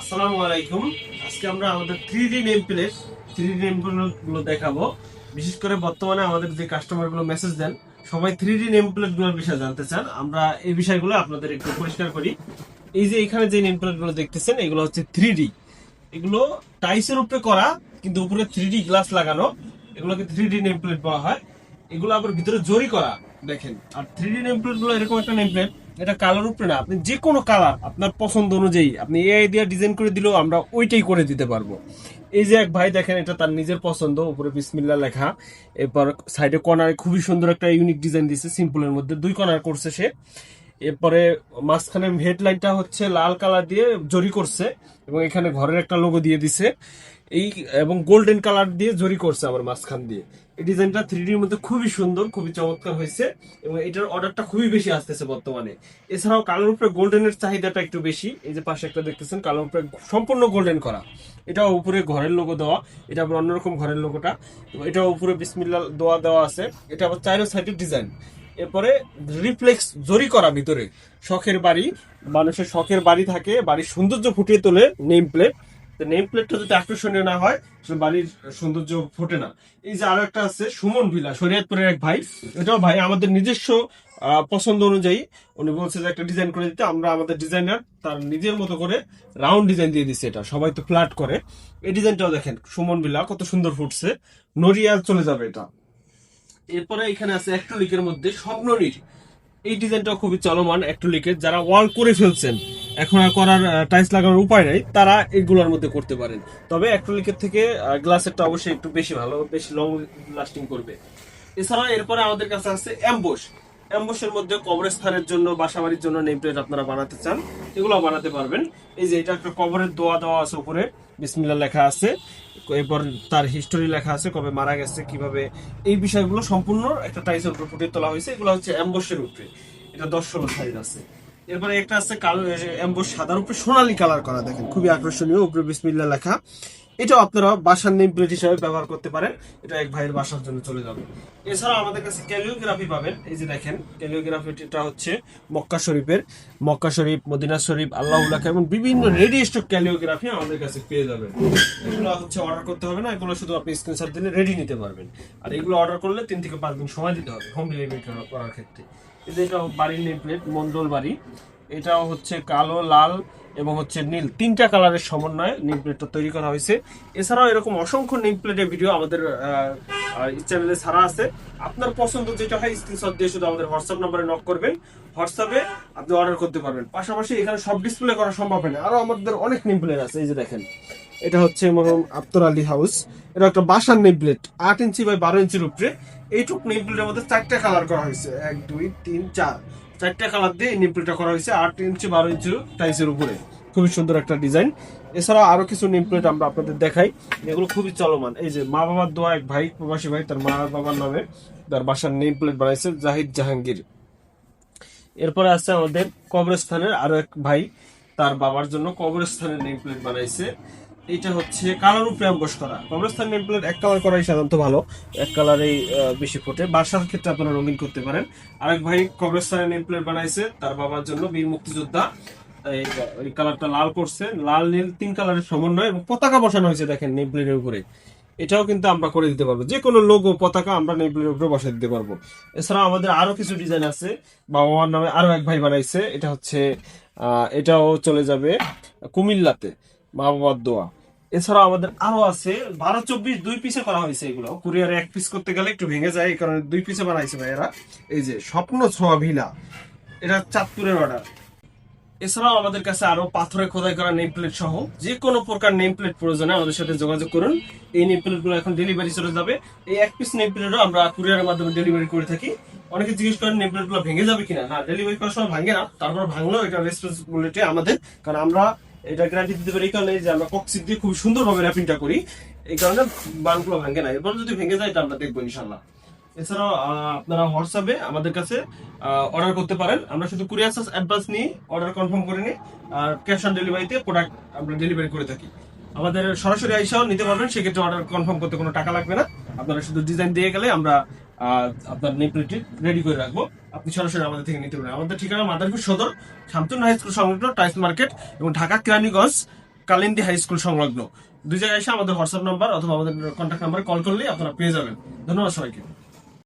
আসসালামু আলাইকুম। আজকে আমরা আমাদের 3D নেম প্লেট গুলো দেখাবো। বিশেষ করে বর্তমানে আমাদের যে কাস্টমার গুলো মেসেজ দেন, সবাই 3D নেম প্লেট গুলোর বিষয়ে জানতে চান। আমরা এই বিষয়গুলো আপনাদের একটু পরিষ্কার করি। এই যে এখানে যে নেম প্লেট গুলো দেখতেছেন, এগুলো হচ্ছে 3D। এগুলো টাইসের উপরে করা, কিন্তু উপরে 3D গ্লাস লাগানো। এগুলোকে 3D নেম প্লেট বলা হয়। এগুলো আবার ভিতরে জরি করা, দেখেন। আর 3D নেম প্লেট গুলো এরকম একটা নেম প্লেট, এটা কালার উপরে না, আপনি যে কোনো কালার আপনার পছন্দ অনুযায়ী আপনি এআই দিয়ে ডিজাইন করে দিলেও আমরা ওইটাই করে দিতে পারবো। এই যে এক ভাই দেখেন, এটা তার নিজের পছন্দ, উপরে বিসমিল্লাহ লেখা। এরপর সাইডে কর্নারে খুবই সুন্দর একটা ইউনিক ডিজাইন দিয়েছে, সিম্পলের মধ্যে 2 কর্নার করছে সে। এরপরে মাঝখানে হেডলাইনটা হচ্ছে লাল কালার দিয়ে জরি করছে, এবং এখানে ঘরের একটা লোগো দিয়ে দিছে এই, এবং গোল্ডেন কালার দিয়ে জরি করছে আবার মাঝখান দিয়ে। এই ডিজাইনটা 3D-র মধ্যে খুবই সুন্দর, খুবই চমৎকার হয়েছে, এবং এটার অর্ডারটা খুবই বেশি আসতেছে বর্তমানে। এছাড়াও কালোর উপরে গোল্ডেনের চাহিদাটা একটু বেশি। এই যে পাশে একটা দেখতেছেন, কালোর উপরে সম্পূর্ণ গোল্ডেন করা। এটা উপরে ঘরের লোগো দেওয়া, এটা আবার অন্যরকম ঘরের লোগোটা। এটা উপরে বিসমিল্লাহ দোয়া দেওয়া আছে। এটা আবার চারো সাইডের ডিজাইন। এরপরে রিফ্লেক্স জরি করা ভিতরে। শখের বাড়ি, মানুষের শখের বাড়ি থাকে, বাড়ির সৌন্দর্য ফুটিয়ে তোলে নেম প্লেট। তো নেম প্লেটটা যদি আকর্ষণীয় না হয়, আসলে বাড়ির সৌন্দর্য ফোটে না। এই যে আরো একটা আছে সুমন ভিলা, শরীয়তপুরের এক ভাই। এটাও ভাই আমাদের নিজস্ব পছন্দ অনুযায়ী উনি বলছে যে একটা ডিজাইন করে দিতে। আমরা আমাদের ডিজাইনার তার নিজের মতো করে রাউন্ড ডিজাইন দিয়ে দিচ্ছে। এটা সবাই তো ফ্ল্যাট করে, এই ডিজাইনটাও দেখেন সুমন ভিলা কত সুন্দর ফুটছে, নড়িয়া চলে যাবে এটা। এরপরে এখানে আছে অ্যাক্রিলিকের মধ্যে স্বপ্ননীর। এই ডিজাইনটাও খুবই চলমান অ্যাক্রিলিকের। যারা ওয়াল করে ফেলছেন, এখন আর করার টাইলস লাগানোর উপায় নাই, তারা এগুলোর মধ্যে করতে পারেন। তবে অ্যাক্রিলিকের থেকে গ্লাসেরটা অবশ্যই একটু বেশি ভালো, বেশি লং লাস্টিং করবে। এছাড়া এরপরে আমাদের কাছে আছে অ্যাম্বুশ। অ্যাম্বুশের মধ্যে কবরস্থানের জন্য, বাসাবাড়ির জন্য নেম প্লেট আপনারা বানাতে চান, এগুলো বানাতে পারবেন। এই যে এটা একটা কবরের দোয়া দেওয়া আছে, উপরে বিসমিল্লাহ লেখা আছে। এরপর তার হিস্টোরি লেখা আছে, কবে মারা গেছে, কিভাবে, এই বিষয়গুলো সম্পূর্ণ একটা টাইসের উপরে ফুটিয়ে তোলা হয়েছে। এগুলো হচ্ছে অ্যাম্বুশের উপরে। এটা 10-16 সাইজ আছে। এরপরে একটা আছে কালো অ্যাম্বুশ, সাদার উপরে সোনালী কালার করা, দেখেন খুবই আকর্ষণীয়, উপরে বিসমিল্লাহ লেখা। এটাও আপনারা বাসার নেম প্লেট হিসেবে ব্যবহার করতে পারেন। এটা এক ভাইয়ের বাসার জন্য চলে যাবে। এছাড়াও আমাদের কাছে ক্যালিওগ্রাফি পাবেন। এই যে দেখেন, ক্যালিওগ্রাফিটা হচ্ছে মক্কা শরীফের, মক্কা শরীফ, মদিনা শরীফ, আল্লাহুল্লাহ, এবং বিভিন্ন রেডি স্টক ক্যালিওগ্রাফি আমাদের কাছে পেয়ে যাবেন। এগুলো হচ্ছে অর্ডার করতে হবে না, এগুলো শুধু আপনি স্ক্রিনশট দিলে রেডি নিতে পারবেন। আর এগুলো অর্ডার করলে 3 থেকে 5 দিন সময় দিতে হবে হোম ডেলিভারি করার ক্ষেত্রে। এই যে এটা বাড়ির নেম প্লেট, মন্ডল বাড়ি। এটাও হচ্ছে কালো, লাল এবং হচ্ছে নীল, 3টা কালারের সমন্বয়ে নেম প্লেটটা তৈরি করা হয়েছে। এছাড়াও এরকম অসংখ্য নেম প্লেটের ভিডিও আমাদের চ্যানেলে ছাড়া আছে। আপনার পছন্দ যেটা হয় স্ক্রিনশট দিয়ে শুধু আমাদের হোয়াটসঅ্যাপ নাম্বারে নক করবেন, হোয়াটসঅ্যাপে আপনি অর্ডার করতে পারবেন। পাশাপাশি এখানে সব ডিসপ্লে করা সম্ভব হয় না, আরো আমাদের অনেক নেম প্লেট আছে। এই যে দেখেন, এটা হচ্ছে মরহুম আফতার আলী হাউস। এটা একটা বাসার নেম প্লেট, 8 ইঞ্চি বাই 12 ইঞ্চির উপরে। এইটুক নেম প্লেটের মধ্যে 4টা কালার করা হয়েছে, 1 2 3 4, 4টা কালার দিয়ে নেম প্লেটটা করা হয়েছে 8 ইঞ্চি 12 ইঞ্চি টাইসের উপরে। খুবই সুন্দর একটা ডিজাইন। এছাড়াও আরো কিছু নেম প্লেট আমরা আপনাদের দেখাই, এগুলো খুবই চলমান। এই যে মা বাবার দোয়া, এক ভাই প্রবাসী ভাই, তার মা বাবার নামে তার বাসার নেম প্লেট বানাইছে, জাহিদ জাহাঙ্গীর। এরপরে আছে আমাদের কবরস্থানের আরো এক ভাই, তার বাবার জন্য কবরস্থানের নেম প্লেট বানাইছে। এটা হচ্ছে কালার উপরে অ্যাম্বস করা। কবরস্থান নেম প্লেট এক কালার করাই সাধারণত ভালো, এক কালারেই বেশি ফোটে। বাসার ক্ষেত্রে আপনারা রঙিন করতে পারেন। আরেক ভাই কবরস্থানের নেম প্লেট বানাইছে তার বাবার জন্য, বীর মুক্তিযোদ্ধা। এই কালারটা লাল করছে, লাল নীল 3 কালারের সমন্বয়, এবং পতাকা বসানো হয়েছে দেখেন নেম প্লেটের উপরে। এটাও কিন্তু আমরা করে দিতে পারবো, যে কোনো লোগো পতাকা আমরা নেম প্লেটের উপরে বসাই দিতে পারবো। এছাড়াও আমাদের আরো কিছু ডিজাইন আছে, বাবা মার নামে আরো এক ভাই বানাইছে। এটা হচ্ছে এটাও চলে যাবে কুমিল্লাতে, মা বাবার দোয়া। এছাড়াও আমাদের আরো আছে 12-24 2 পিসে করা হয়েছে। এগুলো কুরিয়ারে 1 পিস করতে গেলে একটু ভেঙে যায়, এই কারণে 2 পিসে বানাইছে ভাইয়েরা। এই যে স্বপ্ন ছোঁয়া ভিলা, এটা চাঁদপুরের অর্ডার। এছাড়াও আমাদের কাছে আরো পাথরে খোদাই করা নেম প্লেট সহ যে কোনো প্রকার নেম প্লেট প্রয়োজনে আমাদের সাথে যোগাযোগ করুন। এই নেম প্লেট গুলো এখন ডেলিভারি চলে যাবে। এই 1 পিস নেম প্লেটও আমরা কুরিয়ারের মাধ্যমে ডেলিভারি করে থাকি। অনেকে জিজ্ঞেস করেন নেম প্লেট গুলো ভেঙে যাবে কিনা। না, ডেলিভারি করার সময় ভাঙে না, তারপর ভাঙলেও এটা রেসপন্সিবিলিটি আমাদের, কারণ আমরা এটা গ্যারান্টি দিতে পারি এই কারণে যে আমরা কক্সিট দিয়ে খুব সুন্দরভাবে র্যাপিংটা করি, এই কারণে বানগুলো ভাঙে না। এরপর যদি ভেঙে যায় এটা আমরা দেখবো ইনশাল্লাহ। এছাড়াও আপনারা হোয়াটসঅ্যাপে আমাদের কাছে অর্ডার করতে পারেন। আমরা শুধু কুরিয়ার চার্জ অ্যাডভান্স নিয়ে অর্ডার কনফার্ম করে নিই, আর ক্যাশ অন ডেলিভারিতে প্রোডাক্ট আমরা ডেলিভারি করে থাকি। আমাদের সরাসরি আইসাও নিতে পারবেন, সেক্ষেত্রে অর্ডার কনফার্ম করতে কোনো টাকা লাগবে না। আপনারা শুধু ডিজাইন দিয়ে গেলে আমরা আপনার নেম প্লেটটি রেডি করে রাখবো, আপনি সরাসরি আমাদের থেকে নিতে পারেন। আমাদের ঠিকানা মাদারীপুর সদর, শামতুন হাই স্কুল সংলগ্ন টাইলস মার্কেট, এবং ঢাকা কেরানীগঞ্জ কালিন্দী হাই স্কুল সংলগ্ন। দুই জায়গায় এসে আমাদের হোয়াটসঅ্যাপ নাম্বার অথবা আমাদের কন্ট্যাক্ট নাম্বারে কল করলেই আপনারা পেয়ে যাবেন। ধন্যবাদ সবাইকে।